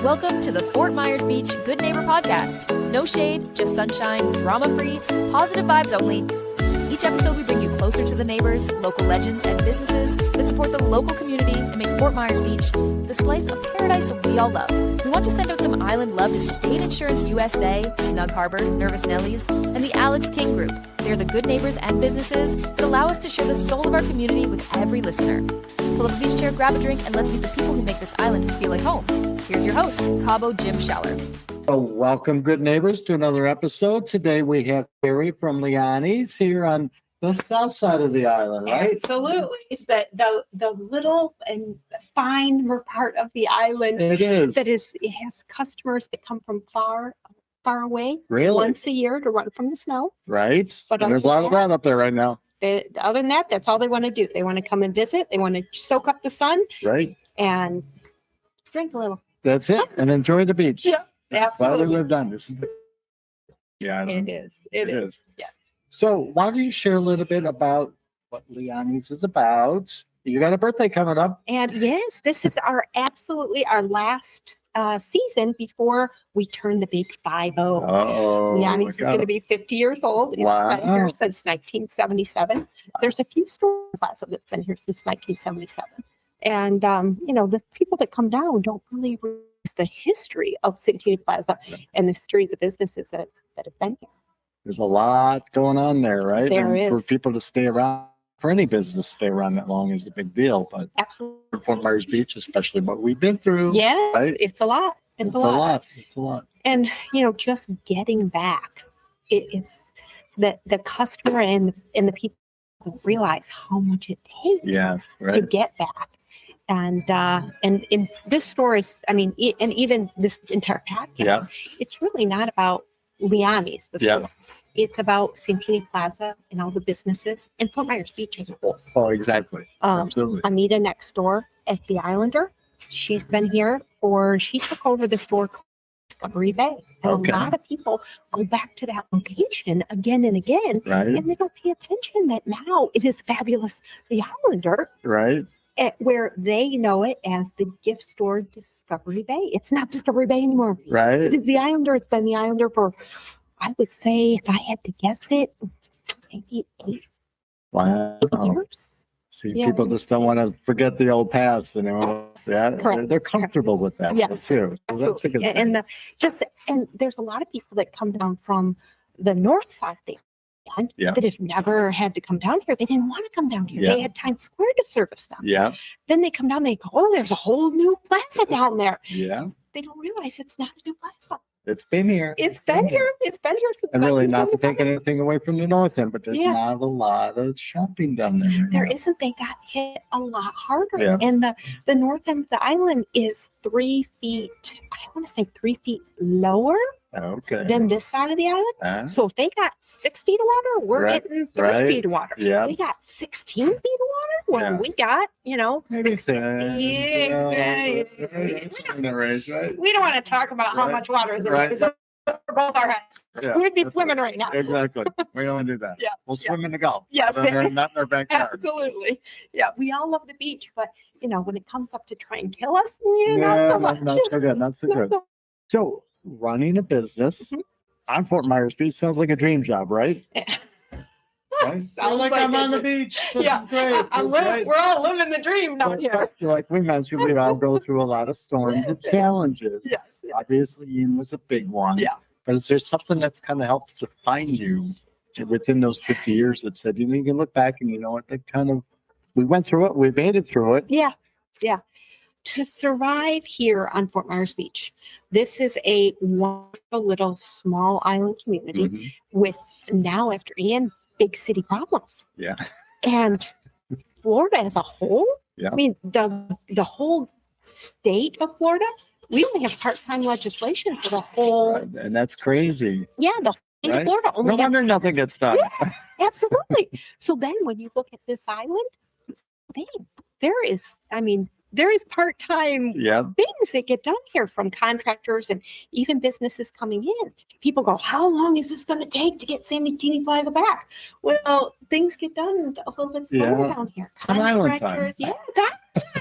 Welcome to the Fort Myers Beach Good Neighbor Podcast. No shade, just sunshine, drama-free, positive vibes only. Each episode we bring you closer to the neighbors, local legends, and businesses that support the local community and make Fort Myers Beach the slice of paradise we all love. We want to send out some island love to State Insurance USA, Snug Harbor, Nervous Nellies, and the Alex King Group. They're the good neighbors and businesses that allow us to share the soul of our community with every listener. Pull up a beach chair, grab a drink, and let's meet the people who make this island feel like home. Here's your host, Cabo Jim Scheller. Welcome, good neighbors, to another episode. Today we have Carrie from Leonis here on the south side of the island, right? Absolutely. The little and fine part of the island. It is. It has customers that come from far away. Really? Once a year to run from the snow. Right. But and there's a lot of that up there right now. Other than that, that's all they want to do. They want to come and visit. They want to soak up the sun. Right. And drink a little. That's it. And enjoy the beach. Yeah. Absolutely. That's what we've done. This is It is. It is. Yeah. So why don't you share a little bit about what Leonis is about? You got a birthday coming up. And yes, this is our last season before we turn the big 5-0. Leonis is going to be 50 years old. It's been here since 1977. There's a few stores in Plaza that's been here since 1977. And, the people that come down don't really realize the history of Santini Plaza and the history of the businesses that have been here. There's a lot going on there, right? There is. For people to stay around, for any business to stay around that long is a big deal. But absolutely, for Fort Myers Beach, especially what we've been through. Yeah, right? It's a lot. It's a lot. It's a lot. And, just getting back, it's the customer and the people don't realize how much it takes to get back. And in this store is, and even this entire package, it's really not about Leonis, the store. It's about Santini Plaza and all the businesses and Fort Myers Beach as a whole. Oh, exactly. Absolutely. Anita next door at the Islander, she's been here she took over the store called Discovery Bay. And a lot of people go back to that location again and again, and they don't pay attention that now it is fabulous, the Islander. Right. Where they know it as the gift store Discovery Bay. It's not Discovery Bay anymore. Right. It is the Islander. It's been the Islander for, I would say, if I had to guess it, maybe 8 years. See, people just don't want to forget the old past, they're comfortable with that too. So that's a good thing. And there's a lot of people that come down from the north side there. That have never had to come down here. They didn't want to come down here. They had Times Square to service them. Yeah. Then they come down, they go, oh, there's a whole new plaza down there. Yeah. They don't realize it's not a new plaza. It's been here. It's been here. It's been here since. And really not to take anything away from the north end, but there's not a lot of shopping down there. There isn't. They got hit a lot harder. Yeah. And the north end of the island is 3 feet, I want to say 3 feet lower than this side of the island. So if they got 6 feet of water, we're getting 3 feet of water. Yeah. They got 16 feet of water. Well, we got, maybe 16. We don't want to talk about how much water is in there. Because we're both our heads. Yeah. We'd be swimming right now. Exactly. We don't do that. We'll swim in the Gulf. Yes. Not in our backyard. Absolutely. Yeah. We all love the beach, but when it comes up to try and kill us, not so much. Not so good. Not so good. So running a business on Fort Myers Beach sounds like a dream job, right? Right? I'm on the beach. This is great. We're all living the dream down here. Like we mentioned, we all go through a lot of storms and challenges. Yes. Obviously, Ian was a big one. Yeah. But is there something that's kind of helped define you within those 50 years that said, you can look back and we went through it, we made it through it. Yeah. Yeah. To survive here on Fort Myers Beach, this is a wonderful little small island community with now, after Ian, big city problems. Yeah. And Florida as a whole, the whole state of Florida, we only have part-time legislation for the whole. And that's crazy. Yeah, the whole state of Florida only. No wonder nothing gets done. Yeah, absolutely. So then when you look at this island, there is, there is part-time Yep. things that get done here from contractors and even businesses coming in. People go, how long is this going to take to get Santini Plaza back? Well, things get done a little bit slower down here. It's an island time. Yeah, it's island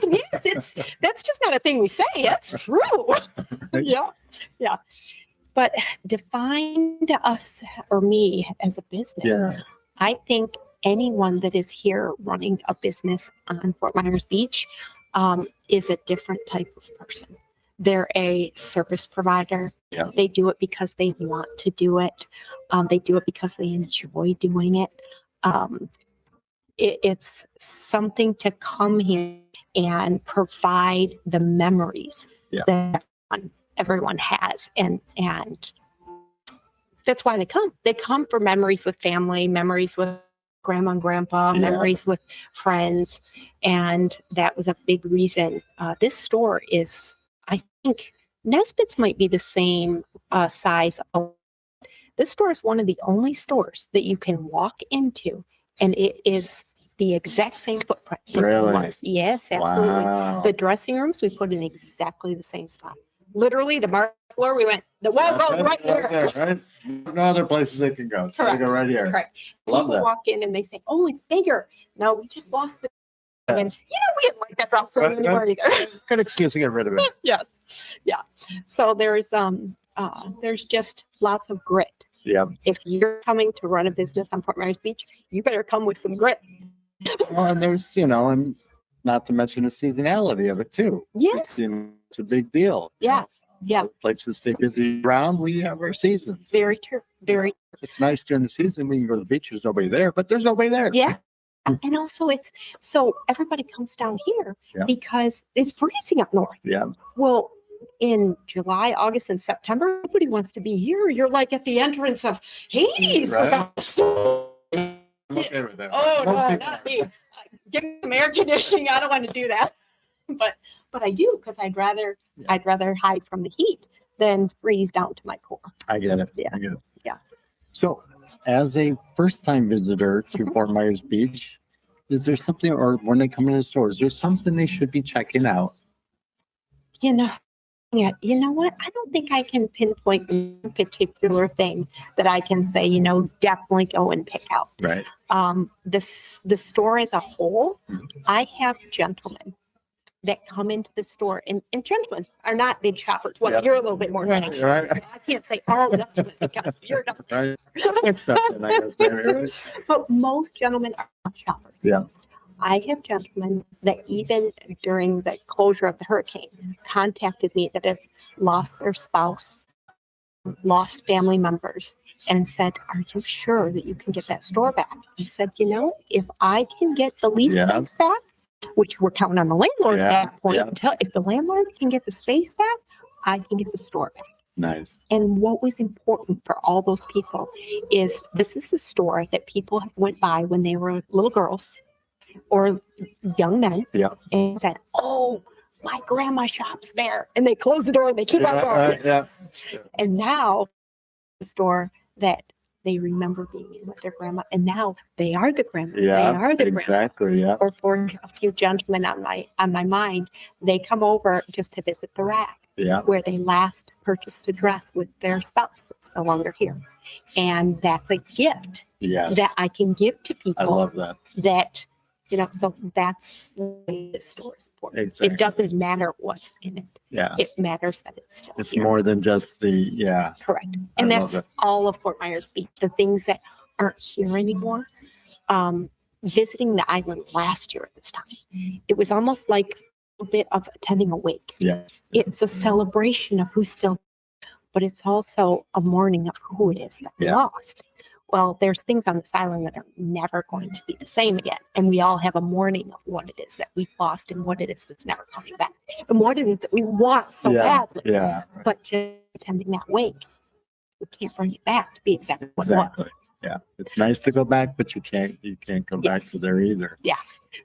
time. Yes, that's just not a thing we say. It's true. Yeah. But define to us or me as a business. Yeah. I think anyone that is here running a business on Fort Myers Beach is a different type of person. They're a service provider. Yeah. They do it because they want to do it. They do it because they enjoy doing it. It's something to come here and provide the memories that everyone has. And that's why they come. They come for memories with family, memories with grandma and grandpa, memories with friends. And that was a big reason. This store is, I think, Nesbitt's might be the same size. This store is one of the only stores that you can walk into, and it is the exact same footprint. Really? Yes, absolutely. Wow. The dressing rooms we put in exactly the same spot. Literally, the marble floor, we went, the well goes right here. There, right? No other places they can go. It's got to go right here. Correct. Love People that. walk in and they say, oh, it's bigger. No, we just lost it. And, we didn't like that drop store anymore either. Good excuse to get rid of it. Yes. Yeah. So there's just lots of grit. Yeah. If you're coming to run a business on Fort Myers Beach, you better come with some grit. Well, and there's, and not to mention the seasonality of it too. Yes. It's a big deal. Yeah. Yeah. Places stay busy around. We have our seasons. Very true. Very. It's nice during the season. We can go to the beach. There's nobody there, but there's nobody there. Yeah. And also so everybody comes down here because it's freezing up north. Yeah. Well, in July, August, and September, nobody wants to be here. You're like at the entrance of Hades. Right. I'm okay with that. Oh, no, not me. Give me some air conditioning. I don't want to do that. But I do, because I'd rather hide from the heat than freeze down to my core. I get it. Yeah. I get it. Yeah. So, as a first-time visitor to Fort Myers Beach, is there something, or when they come into the store, is there something they should be checking out? You know what? I don't think I can pinpoint a particular thing that I can say, definitely go and pick out. Right. The store as a whole, I have gentlemen that come into the store, and gentlemen are not big shoppers. Well, you're a little bit more. Right. I can't say all gentlemen because you're not. Right. Exception, I guess, maybe. But most gentlemen are not shoppers. Yeah. I have gentlemen that even during the closure of the hurricane contacted me that have lost their spouse, lost family members, and said, are you sure that you can get that store back? I said, if I can get the lease space back, which we're counting on the landlord at that point, if the landlord can get the space back, I can get the store back. Nice. And what was important for all those people is this is the store that people went by when they were little girls or young men and said, oh, my grandma shops there. And they close the door and they keep on going. And now the store that they remember being in with their grandma, and now they are the grandma. They are the exactly. grandma. Or for a few gentlemen on my mind, they come over just to visit the rack where they last purchased a dress with their spouse that's no longer here. And that's a gift that I can give to people. I love that. So that's why this store is important. Exactly. It doesn't matter what's in it. Yeah. It matters that it's still It's here. more than just Correct. And that's all of Fort Myers Beach. The things that aren't here anymore. Visiting the island last year at this time, it was almost like a bit of attending a wake. Yes. It's a celebration of who's still, but it's also a mourning of who it is that we lost. Well, there's things on this island that are never going to be the same again. And we all have a mourning of what it is that we've lost and what it is that's never coming back. And what it is that we want so badly. Yeah. But just attending that wake, we can't bring it back to be exactly what it was. Yeah. It's nice to go back, but you can't go back to there either. Yeah.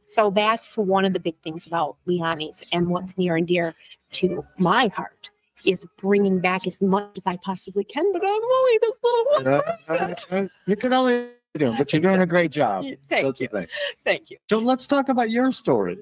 So that's one of the big things about Leonis, and what's near and dear to my heart is bringing back as much as I possibly can, but I'm only this little one. You can only do, but you're doing a great job. Thank you. Thank you. So let's talk about your story.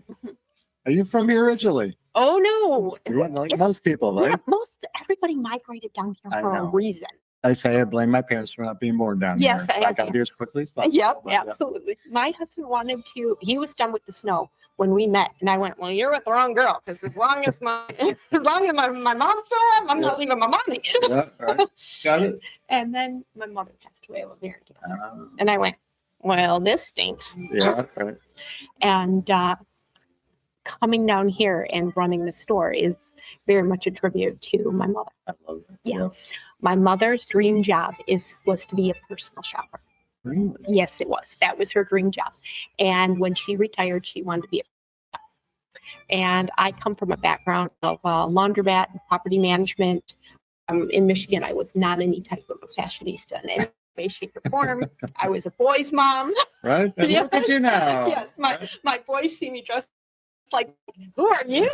Are you from here originally? Oh no. Yeah, like most people, right? Yeah, everybody migrated down here I for a know. reason. I say I blame my parents for not being born down Yes, here. I got here as quickly as possible. Yep, absolutely. My husband he was done with the snow when we met, and I went, well, you're with the wrong girl, because as long as my mom's still alive, I'm not leaving my mommy. Yeah, right. Got it. And then my mother passed away of ovarian cancer, and I went, well, this stinks. Yeah, right. And coming down here and running the store is very much a tribute to my mother. I love it. Yeah. My mother's dream job was to be a personal shopper. Really? Yes, it was. That was her dream job. And when she retired, she wanted to be a and I come from a background of laundromat and property management. In Michigan, I was not any type of a fashionista in any way, shape, or form. I was a boy's mom. Right? And look at you now. Yes, my boys see me dressed like, who are you?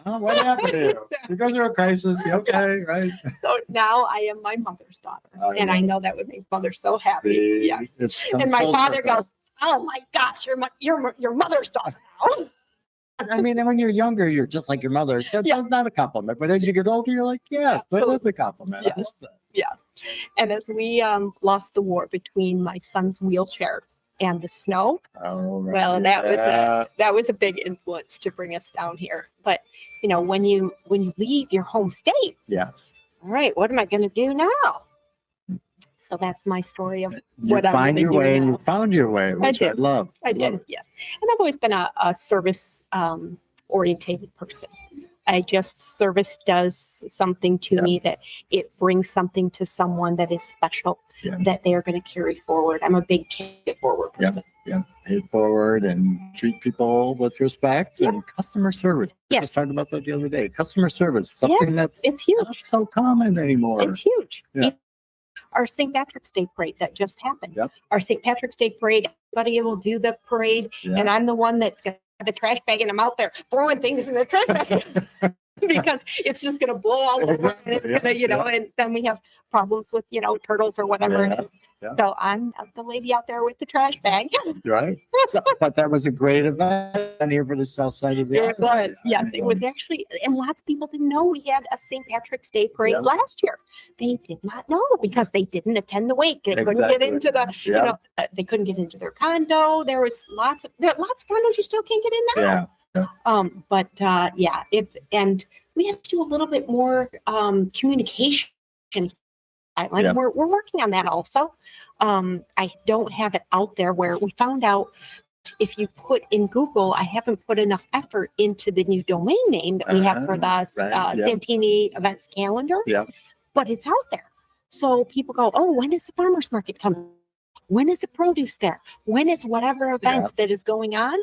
Oh, what happened to you? You go through a crisis. You okay, right? So now I am my mother's daughter, and I know that would make mother so happy. See, Yes. And my father goes, "Oh my gosh, you're mother's daughter now." I mean, when you're younger, you're just like your mother. That's not a compliment. But as you get older, you're like, yes, that is a compliment. Yes. I love that. Yeah. And as we lost the war between my son's wheelchair and the snow, well, that was a big influence to bring us down here. But you know, when you leave your home state, yes. All right, what am I going to do now? So that's my story of what you I'm find your way, and you found your way, which I love. I did, yes. And I've always been a service orientated person. Service does something to me that it brings something to someone that is special that they are going to carry forward. I'm a big pay it forward person. Yeah, pay it forward and treat people with respect and customer service. I was talking about that the other day. Customer service, something it's huge. Not so common anymore. It's huge. Yeah. Our St. Patrick's Day parade that just happened. Our St. Patrick's Day parade, everybody will do the parade, and I'm the one that's going to have the trash bag, and I'm out there throwing things in the trash bag because it's just going to blow all over, and it's going to, and then we have problems with, turtles or whatever it is. So I'm the lady out there with the trash bag. Right. But that was a great event here for the south side of the island. It was. Yes, it was actually, and lots of people didn't know we had a St. Patrick's Day parade last year. They did not know because they didn't attend the wake. They couldn't get into the, they couldn't get into their condo. There was lots of condos you still can't get in now. And we have to do a little bit more communication. We're working on that also. I don't have it out there where we found out if you put in Google, I haven't put enough effort into the new domain name that we have for the Santini events calendar, but it's out there. So people go, oh, when is the farmer's market coming? When is the produce there? When is whatever event that is going on?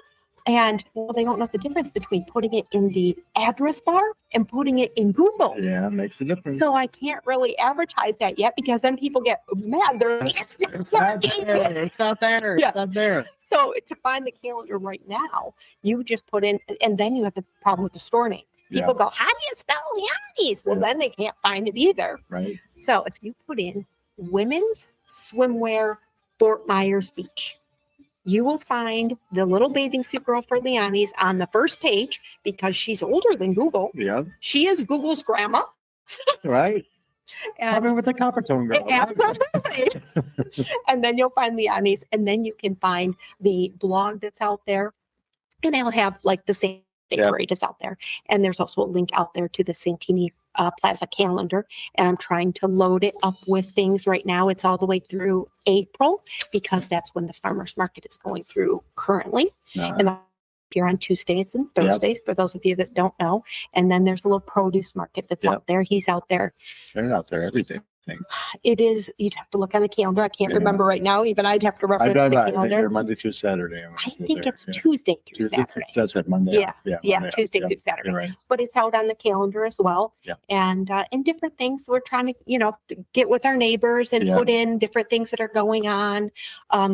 And they don't know the difference between putting it in the address bar and putting it in Google. Yeah, it makes a difference. So I can't really advertise that yet because then people get mad. They're like, it's not there. It's not there. It's not there. So to find the calendar right now, you just put in, and then you have the problem with the store name. People go, how do you spell Leonis? Well, then they can't find it either. Right. So if you put in women's swimwear, Fort Myers Beach, you will find the little bathing suit girl for Leonis on the first page because she's older than Google. Yeah. She is Google's grandma. Right. And with the copper tone girl. Absolutely. And then you'll find Leonis, and then you can find the blog that's out there. And they'll have like the same parade is out there. And there's also a link out there to the Santini Plaza calendar. And I'm trying to load it up with things right now. It's all the way through April because that's when the farmer's market is going through currently. And here on Tuesdays and Thursdays, for those of you that don't know. And then there's a little produce market that's out there. He's out there. They're out there every day. It is, you'd have to look on the calendar. I can't remember right now. Even I'd have to reference the calendar. Monday through Saturday. I think it's Tuesday through Saturday. That's it, Monday. Yeah, Tuesday through Saturday. Right. But it's out on the calendar as well. And different things. We're trying to, get with our neighbors and put in different things that are going on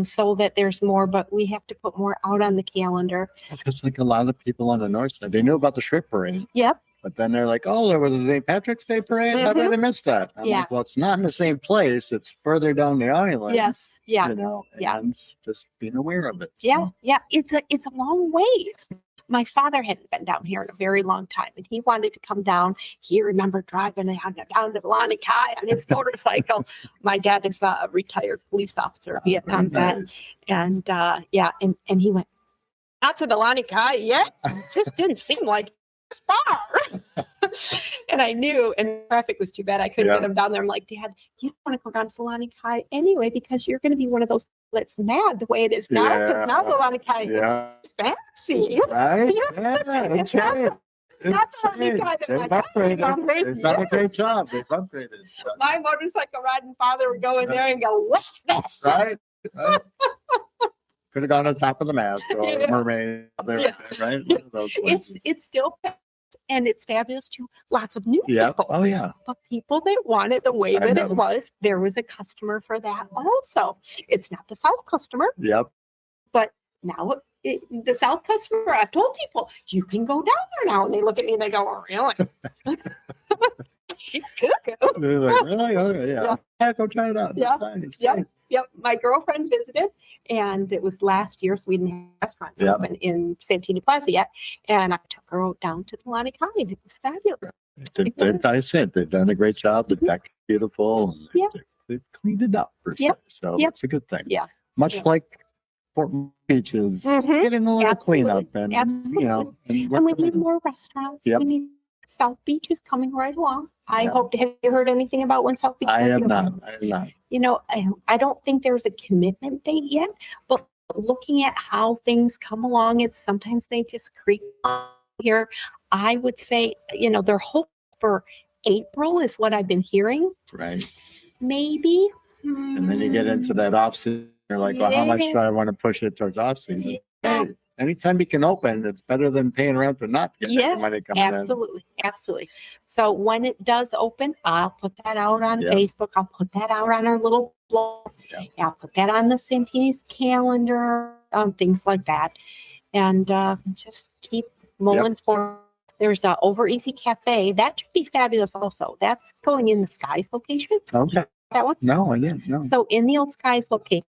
so that there's more, but we have to put more out on the calendar. Because like a lot of people on the north side, they knew about the shrimp parade. Yep. But then they're like, oh, there was a St. Patrick's Day parade? How did I miss that? I'm like, well, it's not in the same place. It's further down the island. Yes. Yeah. And just being aware of it. So. Yeah. It's a long ways. my father hadn't been down here in a very long time, and he wanted to come down. He remembered driving down to Leanis on his motorcycle. My dad is a retired police officer, Vietnam vet, and and he went out to the Leanis yet. Just didn't seem like far. And I knew, and traffic was too bad. I couldn't get him down there. I'm like, Dad, you don't want to go down to the Leanis anyway, because you're going to be one of those that's mad the way it is now. Because now the Leanis is fancy. Right? Yeah. That's right. It's not the Leanis They've upgraded. They've done a great job. They've upgraded. So. My motorcycle riding father would go in there and go, "What's this?" Right. Could have gone on top of the mast or mermaid there, right? It's still, and it's fabulous to lots of new people. Oh yeah. But people that want it the way that it was, there was a customer for that also. It's not the South customer. Yep. But now the South customer, I've told people, you can go down there now. And they look at me and they go, "Oh, really?" She's cooking. They're like, really? Oh, yeah. Yeah, go try it out. Yeah. It's fine. Yep. My girlfriend visited, and it was last year, so we didn't have restaurants open in Santini Plaza yet. And I took her down to the Leanis. It was fabulous. I said they've done a great job. The deck is beautiful. And they've cleaned it up. So it's a good thing. Yeah. Much like Fort Beach is getting a little cleanup. And, and we need more restaurants. We need South Beach is coming right along. I hope. Have you heard anything about when South Beach? I have not. I don't think there's a commitment date yet, but looking at how things come along, it's sometimes they just creep on here. I would say, their hope for April is what I've been hearing. Right. Maybe. And then you get into that off season. You're like, well, how much do I want to push it towards off season? Hey, anytime you can open, it's better than paying rent or not getting money coming in. Absolutely. So when it does open, I'll put that out on Facebook. I'll put that out on our little blog. I'll put that on the Santini's calendar, things like that. And just keep mulling forward. There's the Over Easy Cafe. That should be fabulous also. That's going in the Skies location. Okay. That one? No, I didn't. No. So in the old Skies location,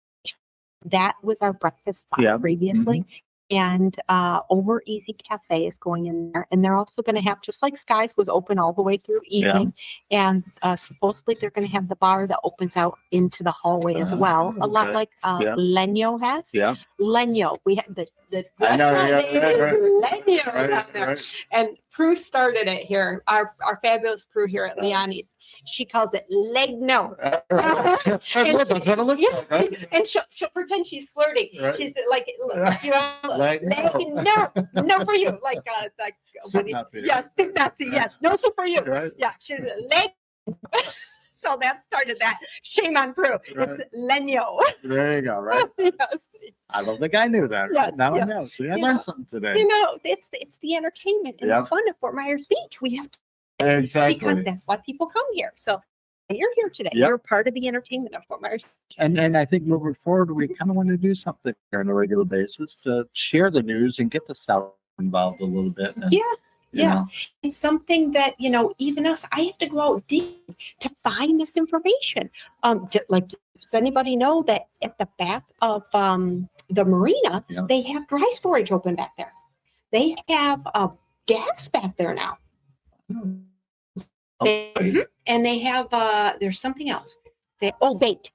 that was our breakfast spot previously. And Over Easy Cafe is going in there. And they're also going to have, just like Skies was open all the way through evening. And supposedly they're going to have the bar that opens out into the hallway as well. A lot like Lenio has. Yeah. Lenio. We had the restaurant name is Lenio down there. And Prue started it here. Our fabulous Prue here at Leonis. She calls it Legno. And she'll pretend she's flirting. Right. She's like, no for you. Like soup Nazi. Yes, soup Nazi. Yes, no soup for you. Right. Yeah, she's leg. So that started that. Shame on Prue. Right. It's Lenio. There you go. Right. Yes. I don't think I knew that. Right? Now I know. See, I learned something today. It's the entertainment and the fun of Fort Myers Beach. We have to, because that's why people come here. So you're here today. You're part of the entertainment of Fort Myers. And I think moving forward, we kind of want to do something here on a regular basis to share the news and get the South involved a little bit. And, it's something that even us, I have to go out deep to find this information. Does anybody know that at the back of the marina, they have dry storage open back there? They have gas back there now. And they have there's something else. Bait.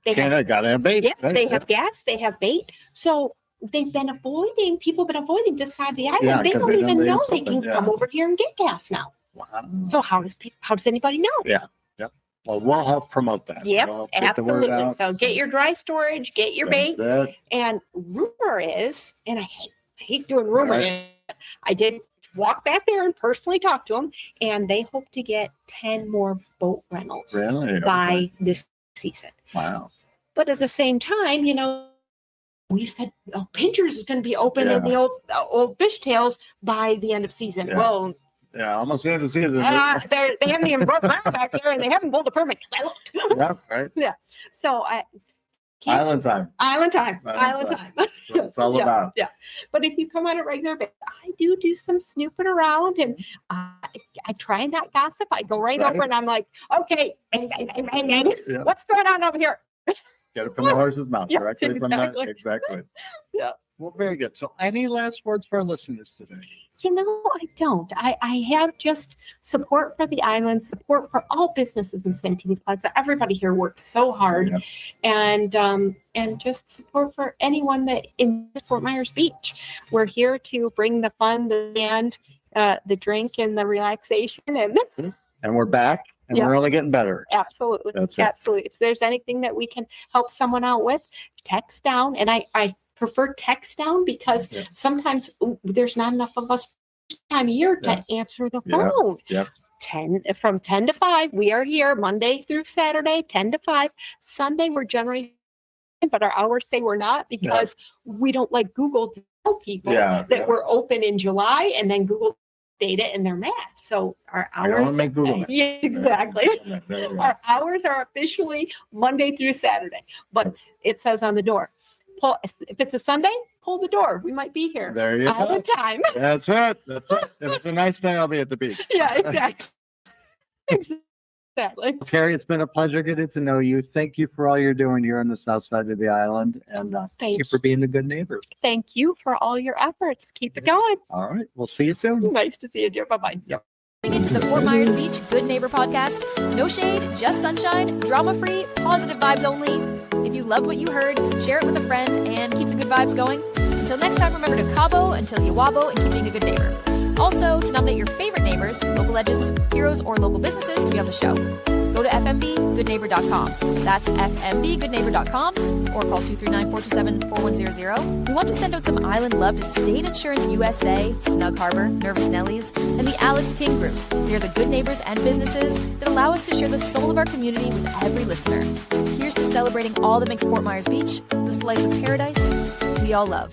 Gotta have bait. Yeah, they have gas. They have bait. So people have been avoiding this side of the island. They don't even know they can come over here and get gas now. Wow. So how does anybody know? Yeah. Well, we'll help promote that. Yep, absolutely. So get your dry storage, get your bait. And rumor is, and I hate doing rumor. I did walk back there and personally talk to them, and they hope to get 10 more boat rentals by this season. Wow. But at the same time, we said Pinchers is going to be open in the old fishtails by the end of season. Yeah. Well, almost the end of the season. They haven't even brought them back there, and they haven't pulled the permit because I looked. Yeah, right. Yeah. So Island time. That's all about. Yeah. But if you come on a regular basis, I do some snooping around, and I try and not gossip. I go right over and I'm like, okay, what's going on over here? Get it from the horse's mouth, directly from that. Exactly. Yeah. Well, very good. So any last words for our listeners today? I don't. I have just support for the island, support for all businesses in Santini Plaza. Everybody here works so hard, and just support for anyone that in Fort Myers Beach. We're here to bring the fun, the band, the drink, and the relaxation, and we're back, and we're only getting better. Absolutely, absolutely. If there's anything that we can help someone out with, text down, and I prefer text down because sometimes there's not enough of us time of year to answer the phone. 10 to 5, we are here Monday through Saturday, 10 to 5. Sunday, we're generally, but our hours say we're not because we don't like Google to tell people that we're open in July and then Google data and they're mad. So our hours. I don't make Google. Yeah, exactly. Our hours are officially Monday through Saturday, but it says on the door, if it's a Sunday, pull the door. We might be here. There you all go. the time. That's it. If it's a nice day, I'll be at the beach. Yeah, exactly. Exactly. Carrie, it's been a pleasure getting to know you. Thank you for all you're doing here on the south side of the island. And thank you for being a good neighbor. Thank you for all your efforts. Keep it going. All right. We'll see you soon. Nice to see you, dear. Bye-bye. Yep. Into the Fort Myers Beach Good Neighbor podcast. No shade, just sunshine, drama-free, positive vibes only. If you loved what you heard, share it with a friend and keep the good vibes going. Until next time, remember to Cabo until you wobble and keep being a good neighbor. Also, to nominate your favorite neighbors, local legends, heroes, or local businesses to be on the show, go to FMBGoodNeighbor.com. That's FMBGoodNeighbor.com or call 239-427-4100. We want to send out some island love to State Insurance USA, Snug Harbor, Nervous Nellies, and the Alex King Group. They're the good neighbors and businesses that allow us to share the soul of our community with every listener. Here's to celebrating all that makes Fort Myers Beach the slice of paradise we all love.